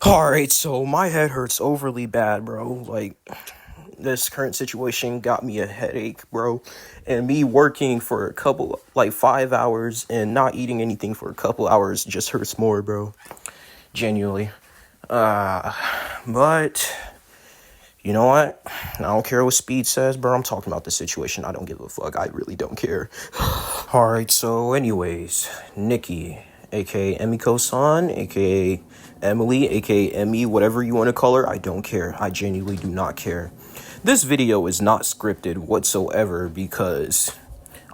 Alright, so my head hurts overly bad, bro. Like, this current situation got me a headache, bro. And me working for a couple, like 5 hours and not eating anything for a couple hours just hurts more, bro. Genuinely. But, you know what? I don't care what Speed says, bro. I'm talking about the situation. I don't give a fuck. I really don't care. Alright, so anyways, Nikki, aka Emiko-san, aka Emily, aka Emmy, whatever you want to call her, I don't care. I genuinely do not care. This video is not scripted whatsoever because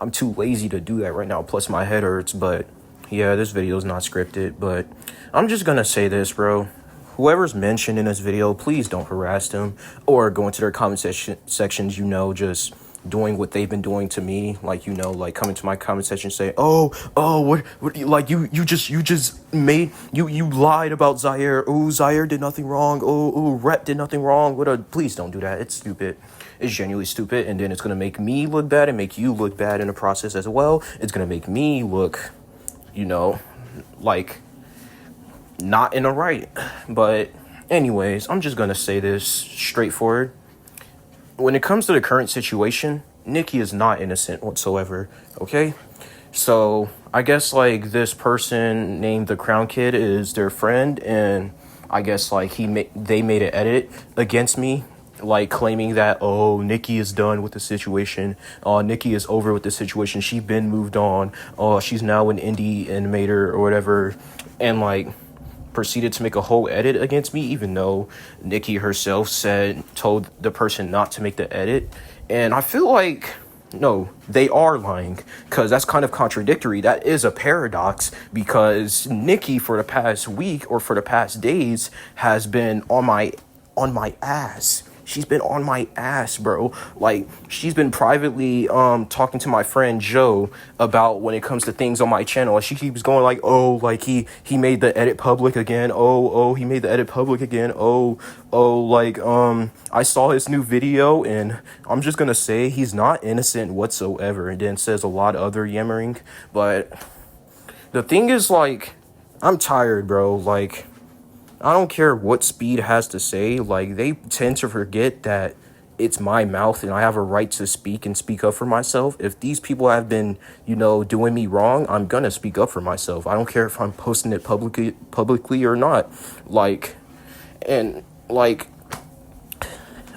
I'm too lazy to do that right now, plus my head hurts, but yeah, this video is not scripted, but I'm just gonna say this, bro. Whoever's mentioned in this video, please don't harass them or go into their comment sections, just doing what they've been doing to me, like, like coming to my comment section and say, what, like, you lied about Zaire. Oh, Zaire did nothing wrong. Oh, Rep did nothing wrong. Please don't do that. It's stupid. It's genuinely stupid, and then it's gonna make me look bad and make you look bad in the process as well. It's gonna make me look, like, not in the right. But anyways, I'm just gonna say this straightforward. When it comes to the current situation, Nikki is not innocent whatsoever, okay? So I guess, like, this person named the Crown Kid is their friend, and I guess, like, they made an edit against me, like, claiming that, oh, Nikki is done with the situation. Nikki is over with the situation. She's been moved on. She's now an indie animator or whatever. And, like, proceeded to make a whole edit against me, even though Nikki herself told the person not to make the edit. And I feel like, no, they are lying, because that's kind of contradictory. That is a paradox, because Nikki for the past week or for the past days has been on my ass. She's been on my ass, bro. Like, she's been privately talking to my friend Joe about when it comes to things on my channel. And she keeps going like, oh, like he made the edit public again. Oh, he made the edit public again. Like, I saw his new video, and I'm just gonna say he's not innocent whatsoever. And then says a lot of other yammering. But the thing is, like, I'm tired, bro. Like, I don't care what Speed has to say. Like, they tend to forget that it's my mouth and I have a right to speak and speak up for myself. If these people have been, doing me wrong, I'm gonna speak up for myself. I don't care if I'm posting it publicly or not. Like, and like,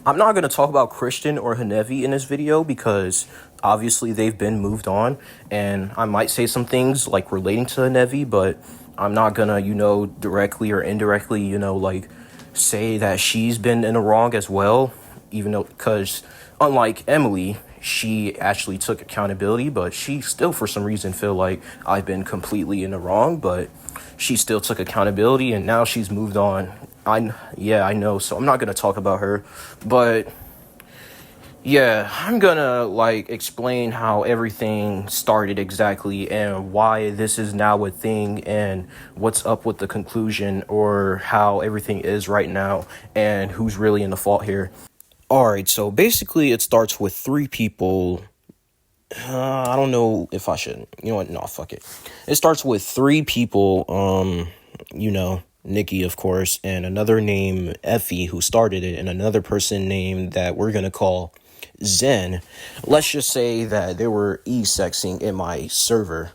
I'm not gonna talk about Christian or Hanevi in this video because obviously they've been moved on, and I might say some things like relating to Hanevi, but I'm not gonna, directly or indirectly, like, say that she's been in the wrong as well, even though, because unlike Emily, she actually took accountability, but she still, for some reason, feel like I've been completely in the wrong, but she still took accountability, and now she's moved on. I know, so I'm not gonna talk about her, but yeah, I'm gonna, like, explain how everything started exactly and why this is now a thing and what's up with the conclusion, or how everything is right now and who's really in the fault here. Alright, so basically it starts with three people. I don't know if I should. You know what? No, fuck it. It starts with three people, Nikki, of course, and another named Effie who started it, and another person named that we're gonna call Zen. Let's just say that they were e-sexing in my server,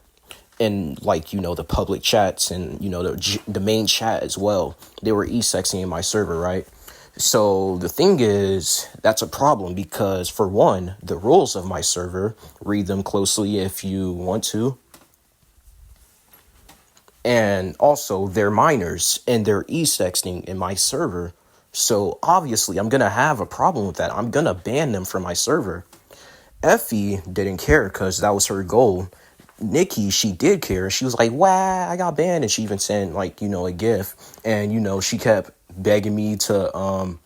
and, like, the public chats, and the main chat as well. They were e-sexing in my server, right? So the thing is, that's a problem because, for one, the rules of my server, read them closely if you want to, and also they're minors and they're e-sexting in my server. So obviously I'm gonna have a problem with that. I'm gonna ban them from my server. Effie didn't care because that was her goal. Nikki, she did care. She was like, wow, I got banned. And she even sent, like, a GIF. And, she kept begging me to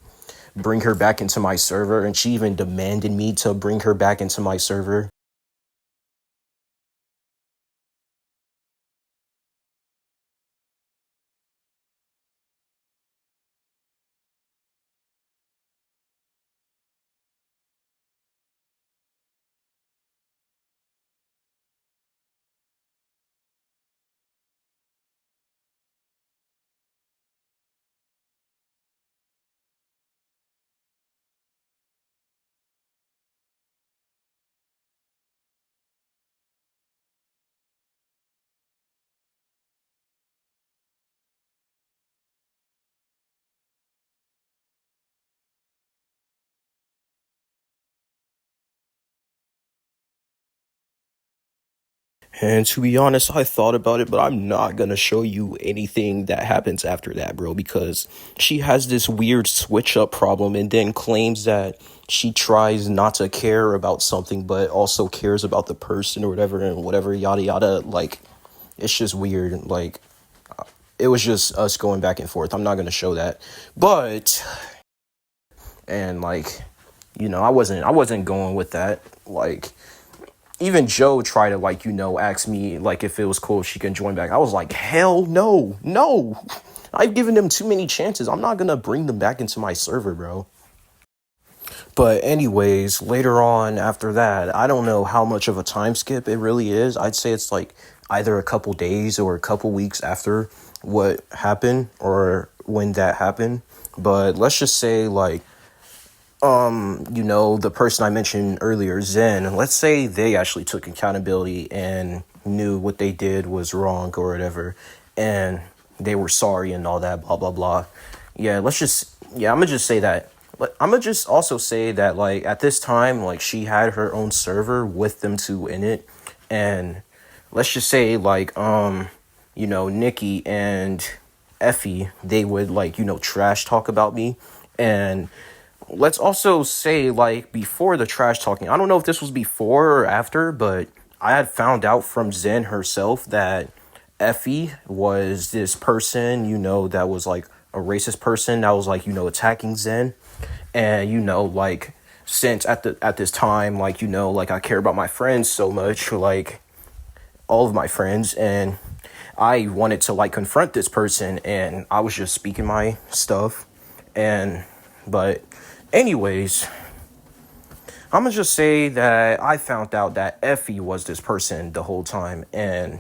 bring her back into my server. And she even demanded me to bring her back into my server. And to be honest, I thought about it, but I'm not gonna show you anything that happens after that, bro, because she has this weird switch up problem and then claims that she tries not to care about something, but also cares about the person or whatever and whatever, yada yada. Like, it's just weird. Like, it was just us going back and forth. I'm not gonna show that, but and like, I wasn't going with that. Like, even Joe tried to, like, ask me, like, if it was cool if she can join back. I was like, hell no, no. I've given them too many chances. I'm not gonna bring them back into my server, bro. But anyways, later on after that, I don't know how much of a time skip it really is. I'd say it's like either a couple days or a couple weeks after what happened or when that happened. But let's just say, like, the person I mentioned earlier, Zen, let's say they actually took accountability and knew what they did was wrong or whatever, and they were sorry and all that, blah, blah, blah. I'm gonna just say that. But I'm gonna just also say that, like, at this time, like, she had her own server with them two in it, and let's just say, like, Nikki and Effie, they would, like, trash talk about me, and let's also say, like, before the trash talking, I don't know if this was before or after, but I had found out from Zen herself that Effie was this person, that was like a racist person that was like, attacking Zen. And, like, since at this time, like, like, I care about my friends so much, like, all of my friends, and I wanted to, like, confront this person, and I was just speaking my stuff. But anyways, I'm gonna just say that I found out that Effie was this person the whole time. And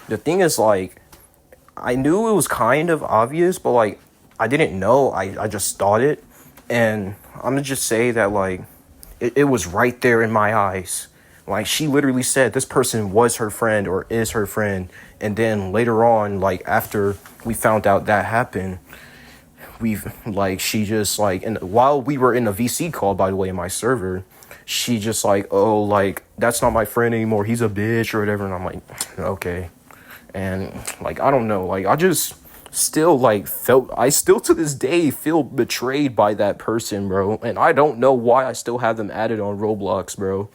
the thing is, like, I knew it was kind of obvious, but, like, I didn't know. I just thought it. And I'm gonna just say that, like, it was right there in my eyes. Like, she literally said this person was her friend or is her friend. And then later on, like, after we found out that happened, she just, like, and while we were in a VC call, by the way, in my server, she just, like, oh, like, that's not my friend anymore, he's a bitch or whatever. And I'm like, okay. And, like, I don't know, like, I just still, like, I still to this day feel betrayed by that person, bro. And I don't know why I still have them added on Roblox, bro.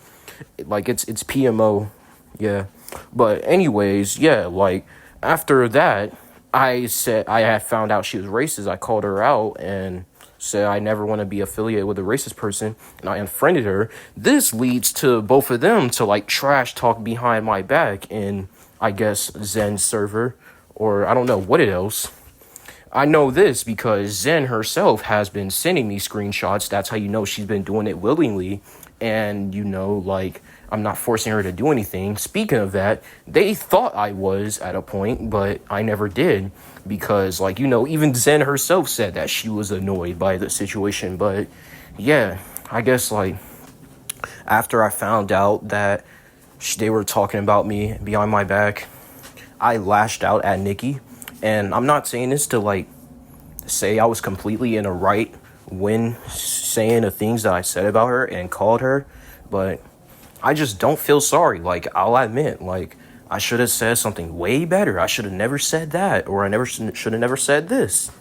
Like, it's PMO. Yeah. But anyways, yeah, like, after that, I said I had found out she was racist. I called her out and said I never want to be affiliated with a racist person, and I unfriended her. This leads to both of them to, like, trash talk behind my back in, I guess, Zen's server, or I don't know what else. I know this because Zen herself has been sending me screenshots. That's how you know she's been doing it willingly. And, like, I'm not forcing her to do anything. Speaking of that, they thought I was at a point, but I never did. Because, like, even Zen herself said that she was annoyed by the situation. But, yeah, I guess, like, after I found out that they were talking about me behind my back, I lashed out at Nikki. And I'm not saying this to, like, say I was completely in the right when saying the things that I said about her and called her, but I just don't feel sorry. Like, I'll admit, like, I should have said something way better. I should have never said that, or I should have never said this.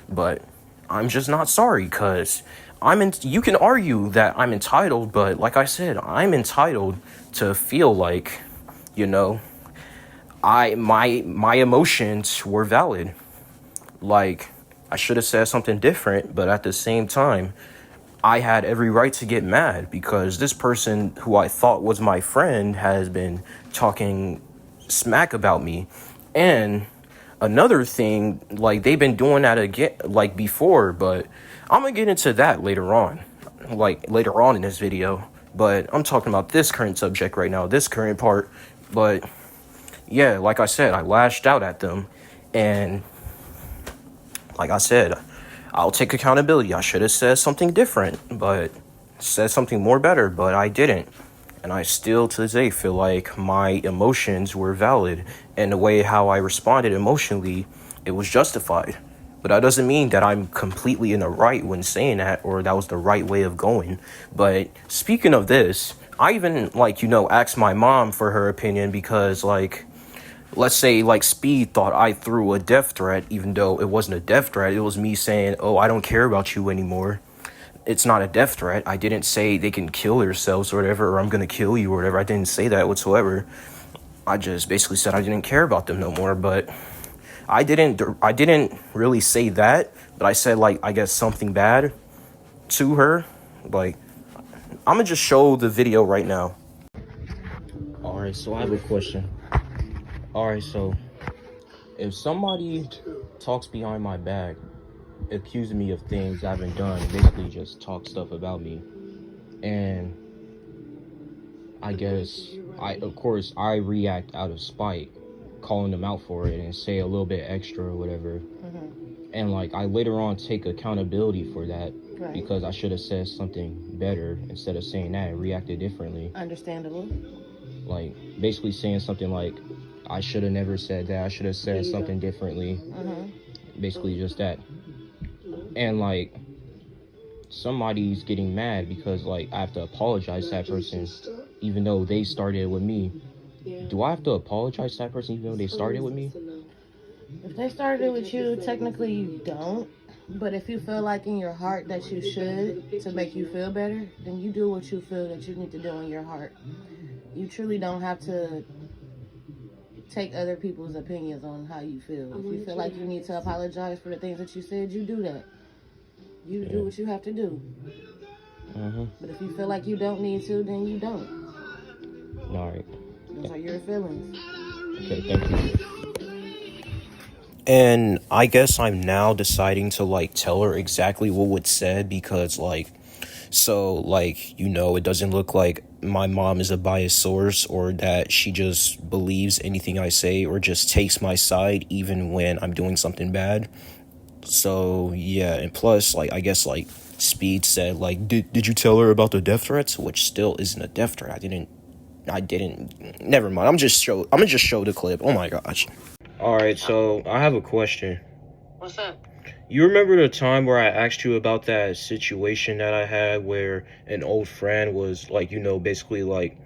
But I'm just not sorry, because you can argue that I'm entitled, but like I said, I'm entitled to feel like, my emotions were valid. Like, I should have said something different, but at the same time, I had every right to get mad because this person who I thought was my friend has been talking smack about me. And another thing, like, they've been doing that again, like, before, but I'm gonna get into that later on, like, later on in this video. But I'm talking about this current subject right now, this current part. But yeah, like I said, I lashed out at them, and like I said, I'll take accountability. I should have said something different, but said something more better, but I didn't. And I still to this day feel like my emotions were valid, and the way how I responded emotionally, it was justified. But that doesn't mean that I'm completely in the right when saying that, or that was the right way of going. But speaking of this, I even, like, asked my mom for her opinion because, like, let's say, like, Speed thought I threw a death threat, even though it wasn't a death threat. It was me saying, oh, I don't care about you anymore. It's not a death threat. I didn't say they can kill themselves or whatever, or I'm going to kill you or whatever. I didn't say that whatsoever. I just basically said I didn't care about them no more, but I didn't really say that, but I said, like, I guess something bad to her. Like, I'm gonna just show the video right now. All right, so I have a question. All right, so if somebody talks behind my back, accusing me of things I haven't done, basically just talk stuff about me, and I guess of course, I react out of spite, calling them out for it and say a little bit extra or whatever. And, like, I later on take accountability for that, right, because I should have said something better instead of saying that and reacted differently. Understandable. Like, basically saying something like, I should have never said that. I should have said something differently. Basically just that. And, like, somebody's getting mad because, like, I have to apologize to that person even though they started with me. Do I have to apologize to that person even though they started with me? If they started with you, technically you don't. But if you feel like in your heart that you should to make you feel better, then you do what you feel that you need to do in your heart. You truly don't have to take other people's opinions on how you feel. If you feel like you need to apologize for the things that you said, you do that. You do what you have to do. But if you feel like you don't need to, then you don't. All right. Those are your feelings. Okay, thank you. And I guess I'm now deciding to, like, tell her exactly what was said because, like, so, like, it doesn't look like my mom is a biased source or that she just believes anything I say or just takes my side even when I'm doing something bad. So, yeah, and plus, like, I guess, like, Speed said, like, did you tell her about the death threats? Which still isn't a death threat. I didn't, never mind. I'm gonna just show the clip. Oh my gosh. All right, so I have a question. What's up? You remember the time where I asked you about that situation that I had where an old friend was, like, basically, like,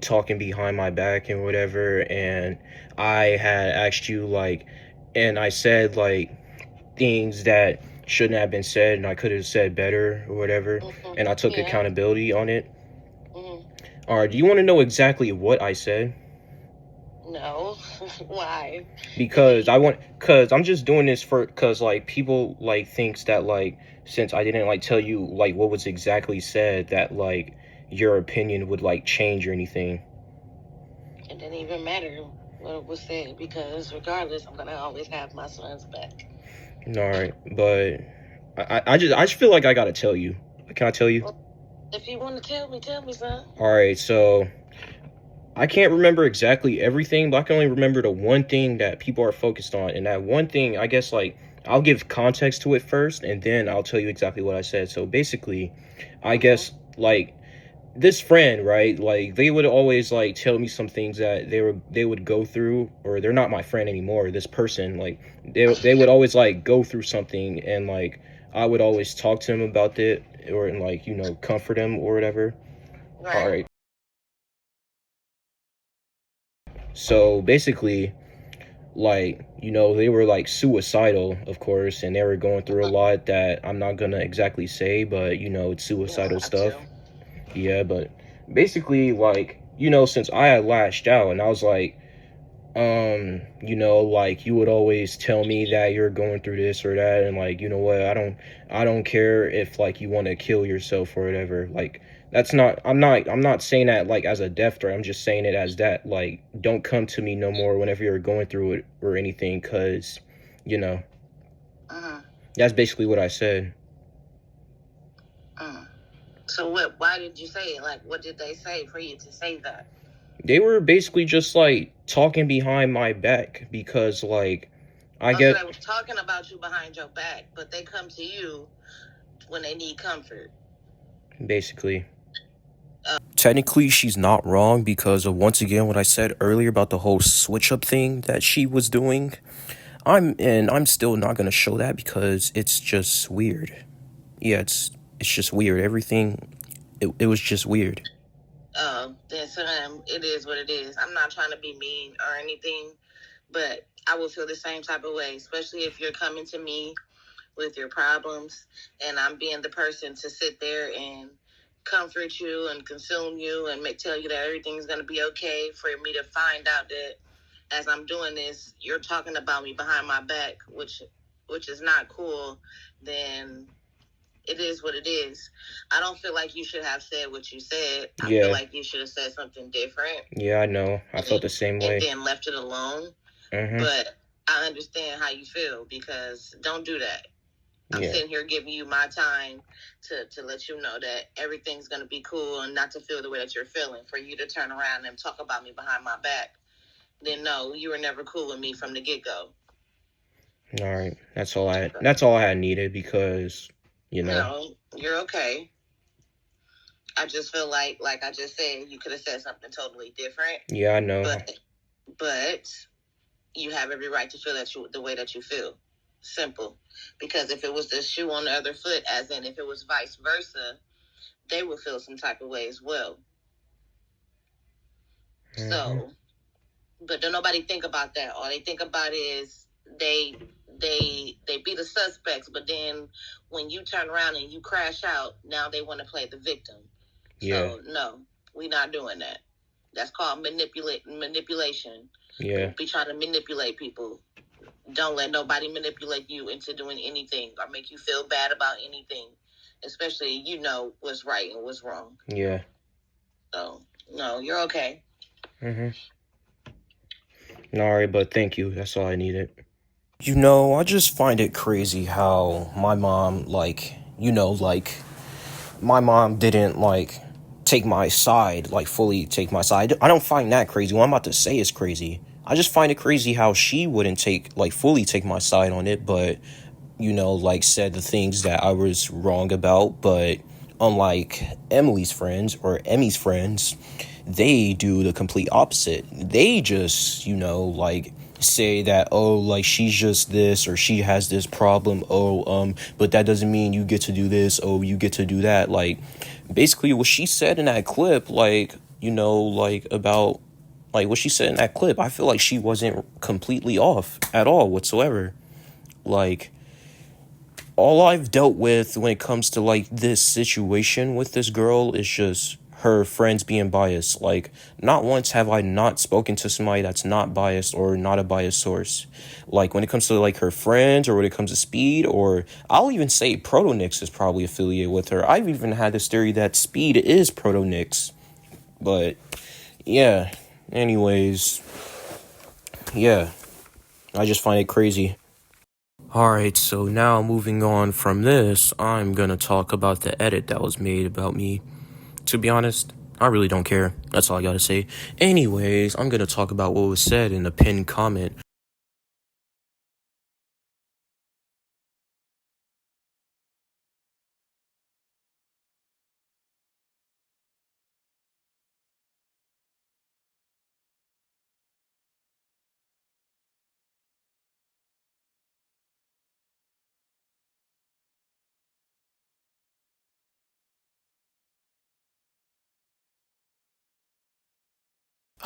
talking behind my back and whatever, and I had asked you, like, and I said, like, things that shouldn't have been said and I could have said better or whatever, and I took accountability on it. All right, do you want to know exactly what I said? No. Why? Because I'm just doing this because, like, people, like, thinks that, like, since I didn't, like, tell you, like, what was exactly said, that, like, your opinion would, like, change or anything. It didn't even matter what was said because regardless, I'm gonna always have my son's back. All right, but I just feel like I gotta tell you. Can I tell you? Well, if you want to tell me, son. All right, so I can't remember exactly everything, but I can only remember the one thing that people are focused on. And that one thing, I guess, like, I'll give context to it first, and then I'll tell you exactly what I said. So basically, I guess, like, this friend, right, like, they would always, like, tell me some things that they would go through, or they're not my friend anymore, this person, like, they would always, like, go through something, and, like, I would always talk to them about it, or, and, like, comfort them or whatever. Right. All right. So basically, like, they were, like, suicidal, of course, and they were going through a lot that I'm not gonna exactly say, but, it's suicidal stuff. Yeah, but basically, like, since I had lashed out and I was like, like, you would always tell me that you're going through this or that, and, like, you know what, I don't care if, like, you want to kill yourself or whatever. Like, that's not, I'm not saying that, like, as a death threat. I'm just saying it as that, like, don't come to me no more whenever you're going through it or anything, because, that's basically what I said. So why did you say it? Like, what did they say for you to say that? They were basically just, like, talking behind my back because, like, So they were talking about you behind your back, but they come to you when they need comfort. Basically. Technically, she's not wrong because of, once again, what I said earlier about the whole switch-up thing that she was doing. I'm still not gonna show that because it's just weird. Yeah, it's just weird. Everything it was just weird. Then to him, it is what it is. I'm not trying to be mean or anything, but I will feel the same type of way, especially if you're coming to me with your problems and I'm being the person to sit there and comfort you and consume you and tell you that everything's going to be okay, for me to find out that as I'm doing this, you're talking about me behind my back, which is not cool. Then it is what it is. I don't feel like you should have said what you said. I feel like you should have said something different. Yeah, I know. I felt the same way. And then left it alone. Mm-hmm. But I understand how you feel, because don't do that. I'm sitting here giving you my time to let you know that everything's going to be cool and not to feel the way that you're feeling. For you to turn around and talk about me behind my back, then no, you were never cool with me from the get-go. All right. That's all I had needed, because, No, you're okay. I just feel like I just said, you could have said something totally different. Yeah, I know. But you have every right to feel the way that you feel. Simple. Because if it was the shoe on the other foot, as in if it was vice versa, they would feel some type of way as well. Mm-hmm. So, but don't nobody think about that. All they think about is they be the suspects, but then when you turn around and you crash out, now they want to play the victim. Yeah. So no, we're not doing that. That's called manipulation. Yeah. Be trying to manipulate people. Don't let nobody manipulate you into doing anything or make you feel bad about anything, especially what's right and what's wrong. Yeah. So, no, you're okay. Mm-hmm. All right, but thank you. That's all I needed. I just find it crazy how my mom, my mom didn't, take my side, fully take my side. I don't find that crazy. What I'm about to say is crazy. I just find it crazy how she wouldn't fully take my side on it, but, said the things that I was wrong about. But unlike Emily's friends or Emmy's friends, they do the complete opposite. They just, say that, oh, she's just this, or she has this problem. Oh, but that doesn't mean you get to do this. Oh, you get to do that. Basically what she said in that clip, about what she said in that clip, I feel like she wasn't completely off at all whatsoever. All I've dealt with when it comes to this situation with this girl is just her friends being biased. Not once have I not spoken to somebody that's not biased or not a biased source. When it comes to her friends, or when it comes to Speed, or I'll even say Protonix is probably affiliated with her. I've even had this theory that Speed is Protonix. But yeah, anyways, yeah, I just find it crazy. Alright, so now moving on from this, I'm gonna talk about the edit that was made about me. To be honest, I really don't care. That's all I gotta say. Anyways, I'm gonna talk about what was said in the pinned comment.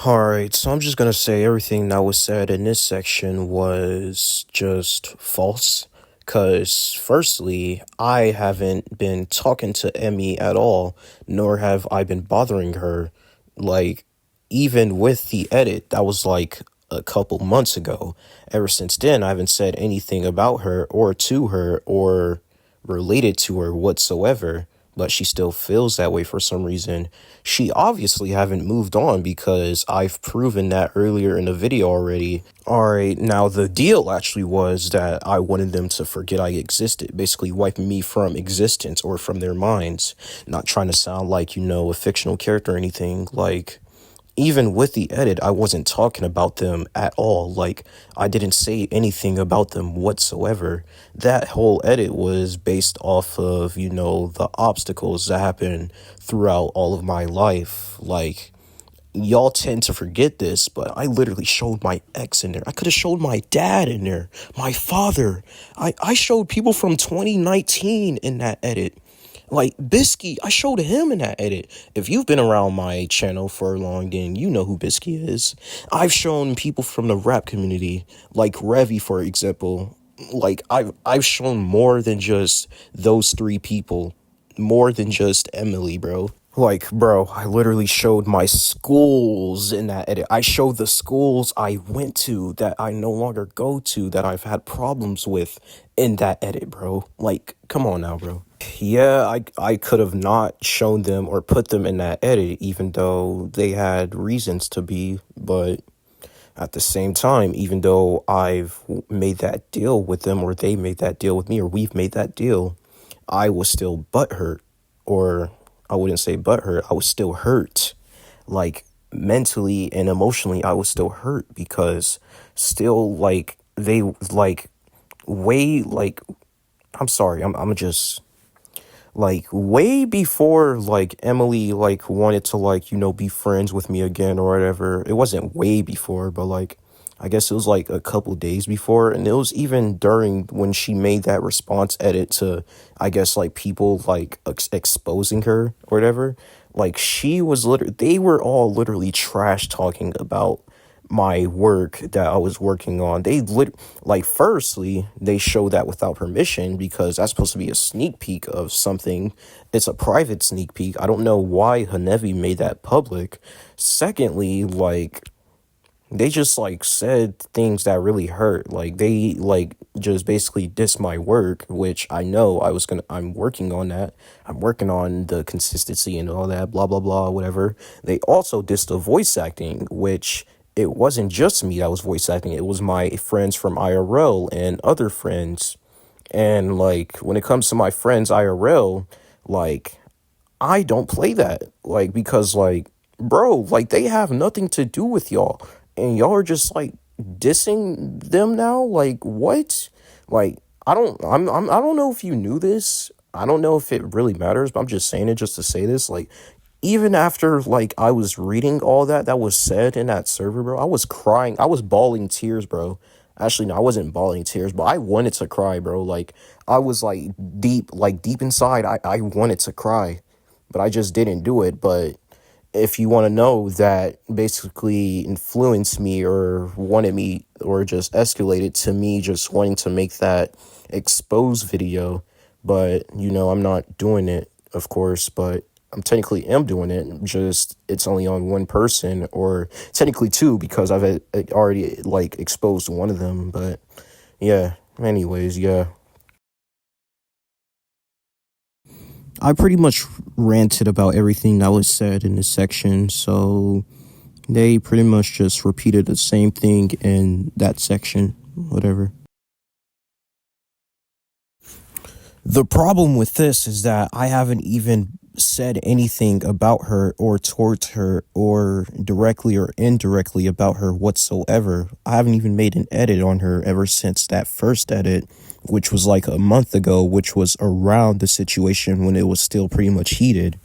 Alright, so I'm just gonna say everything that was said in this section was just false. Because, firstly, I haven't been talking to Emmy at all, nor have I been bothering her. Even with the edit, that was a couple months ago. Ever since then, I haven't said anything about her or to her or related to her whatsoever. But she still feels that way for some reason. She obviously haven't moved on, because I've proven that earlier in the video already. Alright, now the deal actually was that I wanted them to forget I existed, basically wiping me from existence or from their minds. Not trying to sound like, a fictional character or anything. Even with the edit, I wasn't talking about them at all. I didn't say anything about them whatsoever. That whole edit was based off of, the obstacles that happen throughout all of my life. Y'all tend to forget this, but I literally showed my ex in there. I could have showed my dad in there, my father. I showed people from 2019 in that edit. Like Bisky, I showed him in that edit. If you've been around my channel for long, then you know who Bisky is. I've shown people from the rap community, like Revy, for example. Like I've shown more than just those three people, more than just Emily, bro. Like, bro, I literally showed my schools in that edit. I showed the schools I went to that I no longer go to that I've had problems with in that edit, bro. Like, come on now, bro. Yeah, I could have not shown them or put them in that edit, even though they had reasons to be, but at the same time, even though I've made that deal with them or they made that deal with me or we've made that deal, I was still butthurt, or I wouldn't say butthurt, I was still hurt. Like mentally and emotionally, I was still hurt because still like they like way like I'm sorry, I'm just like way before like Emily like wanted to like, you know, be friends with me again or whatever. It wasn't way before, but like I guess it was like a couple days before, and it was even during when she made that response edit to I guess like people like exposing her or whatever. Like she was literally they were all literally trash talking about my work that I was working on. Like firstly, they show that without permission because that's supposed to be a sneak peek of something. It's a private sneak peek. I don't know why Hanevi made that public. Secondly, like they just like said things that really hurt. Like they like just basically diss my work, which I know I'm working on that. I'm working on the consistency and all that, blah blah blah, whatever. They also dissed the voice acting, which it wasn't just me that was voice acting. It was my friends from IRL and other friends. And like when it comes to my friends IRL, like I don't play that. Like, because, like, bro, like, they have nothing to do with y'all. And y'all are just, like, dissing them now? Like, what? Like, I don't know if you knew this. I don't know if it really matters, but I'm just saying it just to say this. Like, even after, like, I was reading all that was said in that server, bro, I was crying. I was bawling tears, bro. Actually, no, I wasn't bawling tears, but I wanted to cry, bro. Like, I was, like, deep inside, I wanted to cry, but I just didn't do it. But if you want to know that basically influenced me or wanted me or just escalated to me just wanting to make that expose video, but you know, I'm not doing it, of course, but I'm technically am doing it, just it's only on one person, or technically two, because I've already like exposed one of them. But yeah, anyways, yeah. I pretty much ranted about everything that was said in this section, so they pretty much just repeated the same thing in that section, whatever. The problem with this is that I haven't even said anything about her or towards her or directly or indirectly about her whatsoever. I haven't even made an edit on her ever since that first edit, which was like a month ago, which was around the situation when it was still pretty much heated.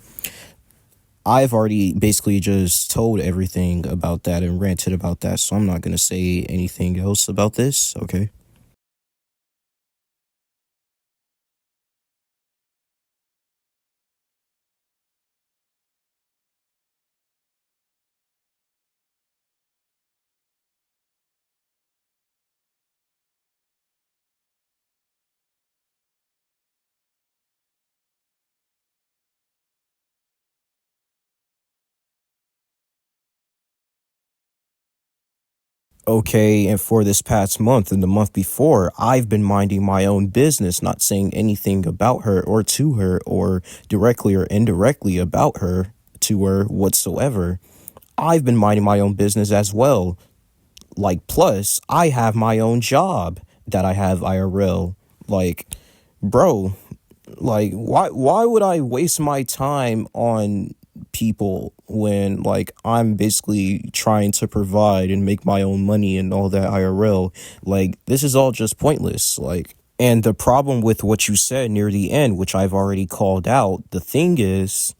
I've already basically just told everything about that and ranted about that, so I'm not going to say anything else about this, okay? Okay, and for this past month and the month before, I've been minding my own business, not saying anything about her or to her or directly or indirectly about her to her whatsoever. I've been minding my own business as well. Like, plus, I have my own job that I have IRL. Like, bro, like why would I waste my time on people when like I'm basically trying to provide and make my own money and all that IRL? Like, this is all just pointless. Like, and the problem with what you said near the end, which I've already called out, the thing is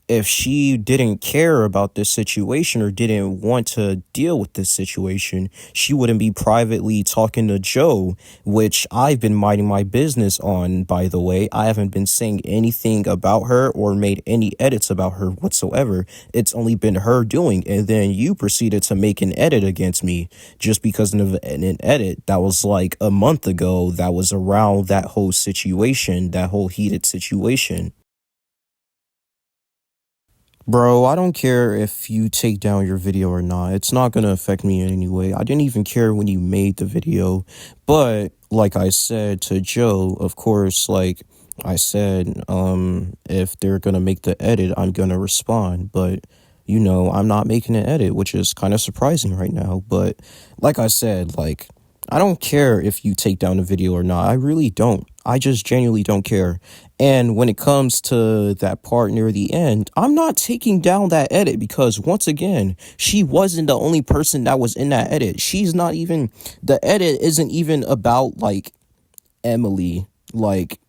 if she didn't care about this situation or didn't want to deal with this situation, she wouldn't be privately talking to Joe, which I've been minding my business on, by the way. I haven't been saying anything about her or made any edits about her whatsoever. It's only been her doing, and then you proceeded to make an edit against me just because of an edit that was like a month ago that was around that whole situation, that whole heated situation. Bro, I don't care if you take down your video or not. It's not going to affect me in any way. I didn't even care when you made the video. But like I said to Joe, of course, like I said, if they're going to make the edit, I'm going to respond. But I'm not making an edit, which is kind of surprising right now. But like I said, like I don't care if you take down the video or not. I really don't. I just genuinely don't care. And when it comes to that part near the end, I'm not taking down that edit because once again, she wasn't the only person that was in that edit. She's not even, the edit isn't even about like Emily. Like,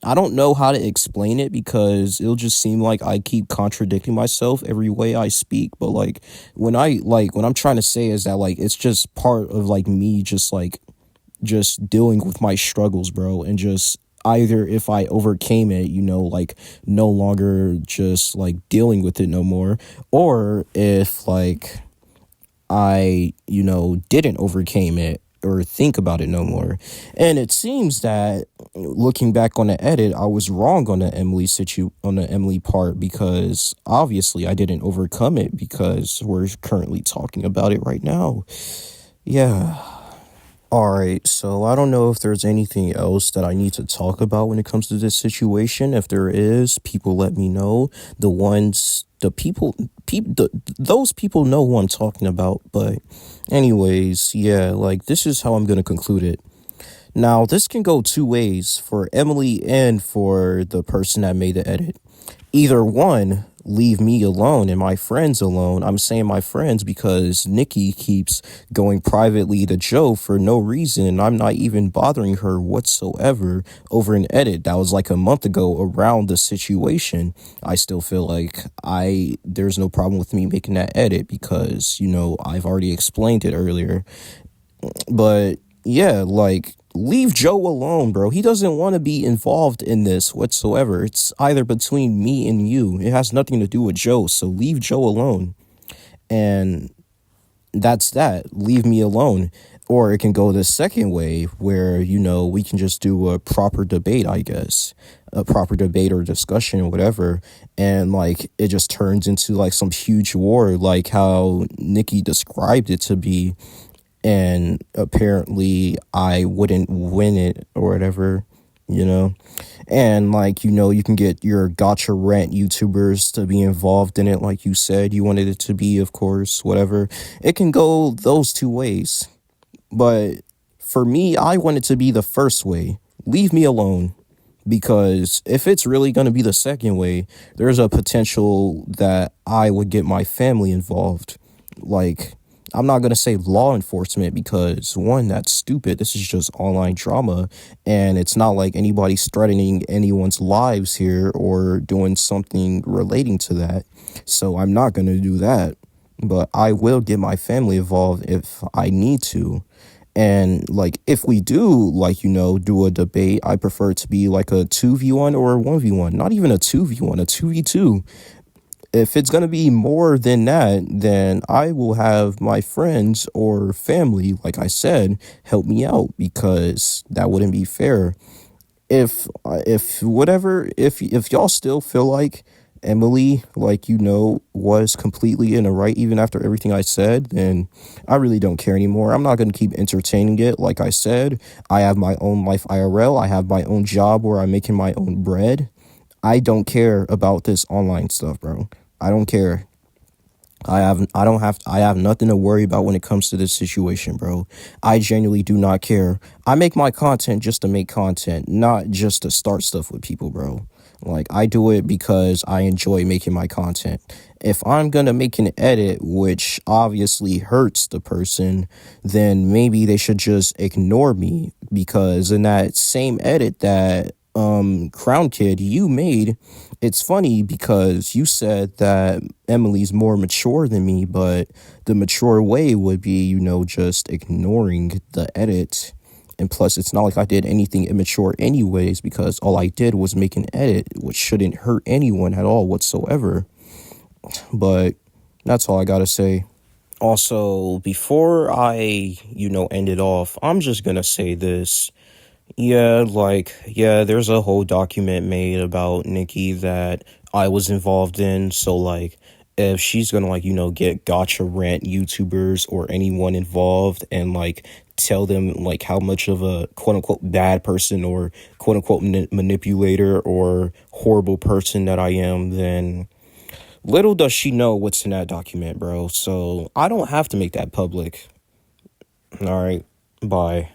I don't know how to explain it because it'll just seem like I keep contradicting myself every way I speak. But like when I'm trying to say is that like it's just part of like me just dealing with my struggles, bro, and just either if I overcame it, like no longer just like dealing with it no more, or if like I, didn't overcame it or think about it no more. And it seems that looking back on the edit, I was wrong on the Emily part because obviously I didn't overcome it because we're currently talking about it right now. Yeah. All right, so I don't know if there's anything else that I need to talk about when it comes to this situation. If there is, people let me know. Those people know who I'm talking about. But anyways, yeah, like this is how I'm going to conclude it. Now, this can go two ways for Emily and for the person that made the edit. Either one, leave me alone and my friends alone. I'm saying my friends because Nikki keeps going privately to Joe for no reason, and I'm not even bothering her whatsoever over an edit that was like a month ago around the situation. I still feel like there's no problem with me making that edit because, I've already explained it earlier. But yeah, like leave Joe alone, bro. He doesn't want to be involved in this whatsoever. It's either between me and you. It has nothing to do with Joe. So leave Joe alone. And that's that. Leave me alone. Or it can go the second way where, we can just do a proper debate, I guess. A proper debate or discussion or whatever. And like it just turns into like some huge war, like how Nikki described it to be. And apparently I wouldn't win it or whatever, and like, you can get your gotcha rant YouTubers to be involved in it. Like you said, you wanted it to be, of course, whatever. It can go those two ways. But for me, I want it to be the first way. Leave me alone. Because if it's really going to be the second way, there's a potential that I would get my family involved. Like, I'm not going to say law enforcement because, one, that's stupid. This is just online drama. And it's not like anybody's threatening anyone's lives here or doing something relating to that. So I'm not going to do that. But I will get my family involved if I need to. And like, if we do, like, do a debate, I prefer it to be like a 2v1 or a 1v1, not even a 2v1, a 2v2. If it's going to be more than that, then I will have my friends or family, like I said, help me out because that wouldn't be fair. If y'all still feel like Emily, like, was completely in the right, even after everything I said, then I really don't care anymore. I'm not going to keep entertaining it. Like I said, I have my own life IRL. I have my own job where I'm making my own bread. I don't care about this online stuff, bro. I don't care. I have nothing to worry about when it comes to this situation, bro. I genuinely do not care. I make my content just to make content, not just to start stuff with people, bro. Like, I do it because I enjoy making my content. If I'm gonna make an edit which obviously hurts the person, then maybe they should just ignore me, because in that same edit that Crown Kid, you made, it's funny because you said that Emily's more mature than me, but the mature way would be, just ignoring the edit. And plus, it's not like I did anything immature anyways, because all I did was make an edit, which shouldn't hurt anyone at all whatsoever. But that's all I gotta say. Also, before I, end it off, I'm just gonna say this. Yeah, there's a whole document made about Nikki that I was involved in. So, if she's gonna, get gotcha rant YouTubers or anyone involved and, tell them, how much of a quote unquote bad person or quote unquote manipulator or horrible person that I am, then little does she know what's in that document, bro. So, I don't have to make that public. All right, bye.